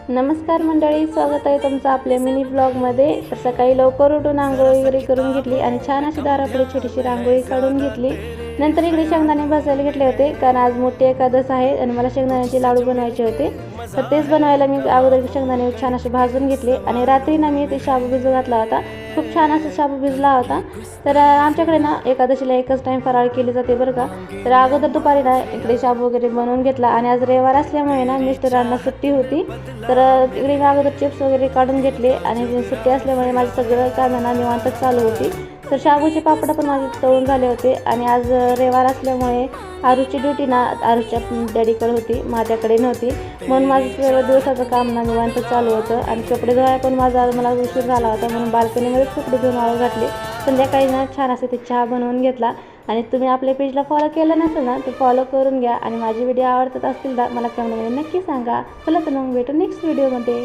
नमस्कार मंडळी, स्वागत आहे तुमचं आपल्या मिनी ब्लॉगमध्ये। तर सकाळी लवकर उठून आंघोळी वगैरे करून घेतली आणि छान अशी दारापुढे छोटीशी रांगोळी काढून घेतली। नंतर इकडे शेंगदाणे भाजायला घेतले होते, कारण आज मोठी एकादश आहे आणि मला शेंगदाण्याचे लाडू बनवायचे होते। तर तेच बनवायला मी अगोदर शेंगदाणे छान असे भाजून घेतले आणि रात्री ना मी ते शाबू भिजवत घातला होता। खूप छान असा शाबू भिजला होता। तर आमच्याकडे ना एकादशीला एकच टाइम फराळ केली जाते बरं का। तर अगोदर दुपारी ना इकडे शाबू वगैरे बनवून घेतला आणि आज रविवार असल्यामुळे ना मिस्टरांना सुट्टी होती। तर इकडे अगोदर चिप्स वगैरे काढून घेतले आणि सुट्टी असल्यामुळे माझं सगळं कामं निवांतच चालू होती। तर शाबूचे पापड पण माझे तळून झाले होते आणि आज रविवार असल्यामुळे आरुची ड्युटी ना आरुच्या डॅडीकडे होती, माझ्याकडे नव्हती, म्हणून माझं सगळं दिवसाचं काम ना निवांत चालू होतं। आणि कपडे धुवायला पण मला उशीर झाला होता, म्हणून बाल्कनीमध्येच कपडे धुवून वाळू घातले। संध्याकाळी ना छान असे ते चहा बनवून घेतला। आणि तुम्ही आपल्या पेजला फॉलो केलं नसेल ना तर फॉलो करून घ्या आणि माझे व्हिडिओ आवडत असतील तर मला कमेंटमध्ये नक्की सांगा। चला तर मग भेटू नेक्स्ट व्हिडिओमध्ये।